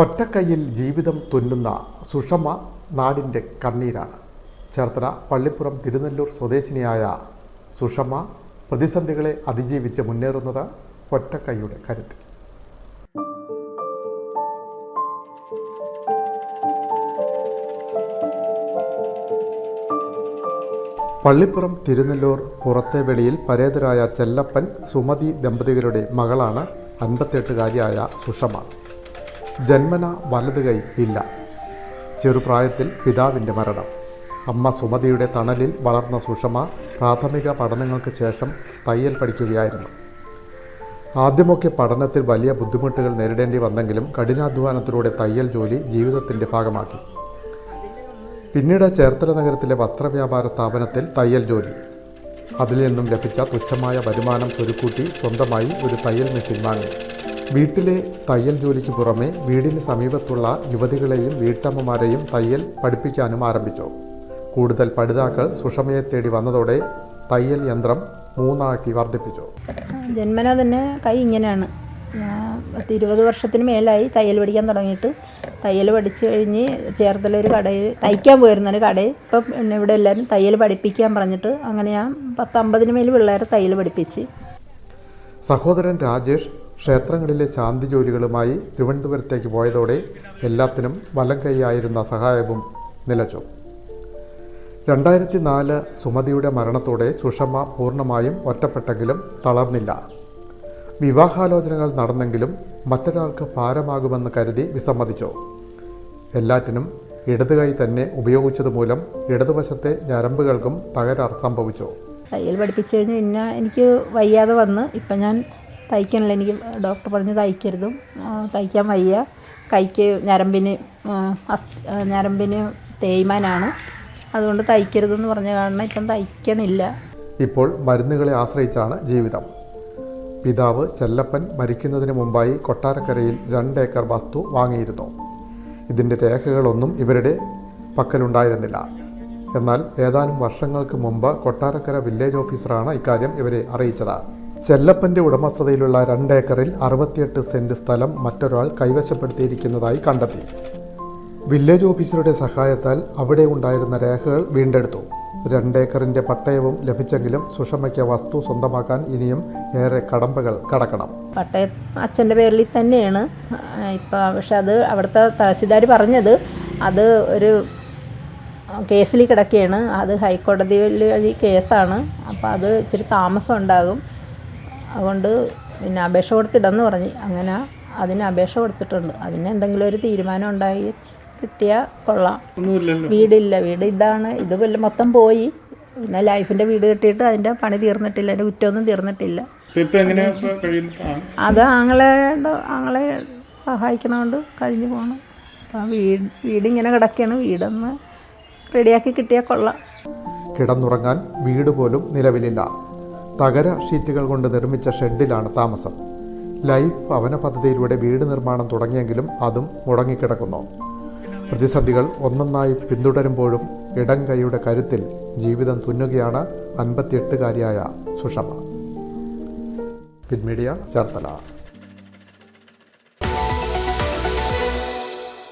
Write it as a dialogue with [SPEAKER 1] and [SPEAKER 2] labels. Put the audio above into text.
[SPEAKER 1] ഒറ്റക്കൈയിൽ ജീവിതം തുന്നുന്ന സുഷമ നാടിൻ്റെ കണ്ണീരാണ്. ചേർത്തല പള്ളിപ്പുറം തിരുനെല്ലൂർ സ്വദേശിനിയായ സുഷമ പ്രതിസന്ധികളെ അതിജീവിച്ച് മുന്നേറുന്നത് ഒറ്റക്കൈയുടെ കരുത്തിൽ. പള്ളിപ്പുറം തിരുനെല്ലൂർ പുറത്തേവെളിയിൽ പരേതരായ ചെല്ലപ്പൻ സുമതി ദമ്പതികളുടെ മകളാണ് 58-കാരിയായ സുഷമ. ജന്മന വലത് കൈ ഇല്ല. ചെറുപ്രായത്തിൽ പിതാവിൻ്റെ മരണം. അമ്മ സുമതിയുടെ തണലിൽ വളർന്ന സുഷമ പ്രാഥമിക പഠനങ്ങൾക്ക് ശേഷം തയ്യൽ പഠിക്കുകയായിരുന്നു. ആദ്യമൊക്കെ പഠനത്തിൽ വലിയ ബുദ്ധിമുട്ടുകൾ നേരിടേണ്ടി വന്നെങ്കിലും കഠിനാധ്വാനത്തിലൂടെ തയ്യൽ ജോലി ജീവിതത്തിൻ്റെ ഭാഗമാക്കി. പിന്നീട് ചേർത്തല നഗരത്തിലെ വസ്ത്രവ്യാപാര സ്ഥാപനത്തിൽ തയ്യൽ ജോലി. അതിൽ നിന്നും ലഭിച്ച തുച്ഛമായ വരുമാനം സ്വരുക്കൂട്ടി സ്വന്തമായി ഒരു തയ്യൽ മെഷീൻ വാങ്ങി. വീട്ടിലെ തയ്യൽ ജോലിക്ക് പുറമെ വീടിന് സമീപത്തുള്ള യുവതികളെയും വീട്ടമ്മമാരെയും തയ്യൽ പഠിപ്പിക്കാനും ആരംഭിച്ചു. കൂടുതൽ പഠിതാക്കൾ സുഷമയെ തേടി വന്നതോടെ തയ്യൽ യന്ത്രം 3 ആക്കി വർദ്ധിപ്പിച്ചു.
[SPEAKER 2] ജന്മന തന്നെ കൈ ഇങ്ങനെയാണ്. 20 വർഷത്തിന് മേലായി തയ്യൽ പഠിക്കാൻ തുടങ്ങിയിട്ട്. തയ്യൽ പഠിച്ചു കഴിഞ്ഞ് ചേർത്തല ഒരു കടയിൽ തയ്ക്കാൻ പോയിരുന്നൊരു കടയിൽ ഇപ്പം ഇവിടെ എല്ലാവരും തയ്യൽ പഠിപ്പിക്കാൻ പറഞ്ഞിട്ട് അങ്ങനെ ഞാൻ 10-50 മേൽ പിള്ളേരെ തയ്യൽ പഠിപ്പിച്ച്.
[SPEAKER 1] സഹോദരൻ രാജേഷ് ക്ഷേത്രങ്ങളിലെ ശാന്തി ജോലികളുമായി തിരുവനന്തപുരത്തേക്ക് പോയതോടെ എല്ലാത്തിനും വലം കൈയായിരുന്ന സഹായവും നിലച്ചു. 2004 സുമതിയുടെ മരണത്തോടെ സുഷമ പൂർണ്ണമായും ഒറ്റപ്പെട്ടെങ്കിലും തളർന്നില്ല. വിവാഹാലോചനകൾ നടന്നെങ്കിലും മറ്റൊരാൾക്ക് ഭാരമാകുമെന്ന് കരുതി വിസമ്മതിച്ചു. എല്ലാറ്റിനും ഇടത് കൈ തന്നെ ഉപയോഗിച്ചതുമൂലം ഇടതുവശത്തെ ഞരമ്പുകൾക്കും തകരാർ സംഭവിച്ചു.
[SPEAKER 2] തയ്യൽ പഠിപ്പിച്ചു കഴിഞ്ഞ് പിന്നെ എനിക്ക് വയ്യാതെ വന്ന് ഇപ്പം ഞാൻ തയ്ക്കാനില്ല. എനിക്ക് ഡോക്ടർ പറഞ്ഞ് തയ്ക്കരുതും, തയ്ക്കാൻ വയ്യ, കൈക്ക് ഞരമ്പിന് തേയ്മാനാണ്, അതുകൊണ്ട് തയ്ക്കരുതെന്ന് പറഞ്ഞ കാരണം ഇപ്പം തയ്ക്കണില്ല.
[SPEAKER 1] ഇപ്പോൾ മരുന്നുകളെ ആശ്രയിച്ചാണ് ജീവിതം. പിതാവ് ചെല്ലപ്പൻ മരിക്കുന്നതിന് മുമ്പായി കൊട്ടാരക്കരയിൽ 2 ഏക്കർ വസ്തു വാങ്ങിയിരുന്നു. ഇതിൻ്റെ രേഖകളൊന്നും ഇവരുടെ പക്കലുണ്ടായിരുന്നില്ല. എന്നാൽ ഏതാനും വർഷങ്ങൾക്ക് മുമ്പ് കൊട്ടാരക്കര വില്ലേജ് ഓഫീസറാണ് ഇക്കാര്യം ഇവരെ അറിയിച്ചത്. ചെല്ലപ്പൻ്റെ ഉടമസ്ഥതയിലുള്ള 2 ഏക്കറിൽ 68 സെൻറ് സ്ഥലം മറ്റൊരാൾ കൈവശപ്പെടുത്തിയിരിക്കുന്നതായി കണ്ടെത്തി. വില്ലേജ് ഓഫീസറുടെ സഹായത്താൽ അവിടെ ഉണ്ടായിരുന്ന രേഖകൾ വീണ്ടെടുത്തു. 2 ഏക്കറിൻ്റെ പട്ടയവും ലഭിച്ചെങ്കിലും സുഷമയ്ക്ക് വസ്തു സ്വന്തമാക്കാൻ ഇനിയും ഏറെ കടമ്പകൾ കടക്കണം.
[SPEAKER 2] പട്ടയം അച്ഛൻ്റെ പേരിൽ തന്നെയാണ് ഇപ്പം. പക്ഷെ അത് അവിടുത്തെ തഹസിൽദാർ പറഞ്ഞത് അത് ഒരു കേസിൽ കിടക്കുകയാണ്. അത് ഹൈക്കോടതി വഴി കേസാണ്. അപ്പോൾ അത് ഇച്ചിരി താമസം ഉണ്ടാകും. അതുകൊണ്ട് പിന്നെ അപേക്ഷ കൊടുത്തിടെന്ന് പറഞ്ഞ് അങ്ങനെ അതിന് അപേക്ഷ കൊടുത്തിട്ടുണ്ട്. അതിന് എന്തെങ്കിലും ഒരു തീരുമാനം ഉണ്ടായി കിട്ടിയാൽ കൊള്ളാം. വീടില്ല, വീട് ഇതാണ്. ഇത് മൊത്തം പോയി. പിന്നെ ലൈഫിൻ്റെ വീട് കിട്ടിയിട്ട് അതിൻ്റെ പണി തീർന്നിട്ടില്ല, അതിൻ്റെ കുറ്റമൊന്നും തീർന്നിട്ടില്ല. അത് ആങ്ങളെ സഹായിക്കണോണ്ട് കഴിഞ്ഞു പോകണം. അപ്പം വീടിങ്ങനെ കിടക്കുകയാണ്. വീടൊന്ന് റെഡിയാക്കി കിട്ടിയാൽ കൊള്ളാം.
[SPEAKER 1] കിടന്നുറങ്ങാൻ വീട് പോലും നിലവിലില്ല. തകര ഷീറ്റുകൾ കൊണ്ട് നിർമ്മിച്ച ഷെഡിലാണ് താമസം. ലൈഫ് ഭവന പദ്ധതിയിലൂടെ വീട് നിർമ്മാണം തുടങ്ങിയെങ്കിലും അതും മുടങ്ങിക്കിടക്കുന്നു. പ്രതിസന്ധികൾ ഒന്നൊന്നായി പിന്തുടരുമ്പോഴും ഇടം കൈയുടെ കരുത്തിൽ ജീവിതം തുന്നുകയാണ് 58-കാരിയായ സുഷമ. പിൻമീഡിയ ചേർത്തല.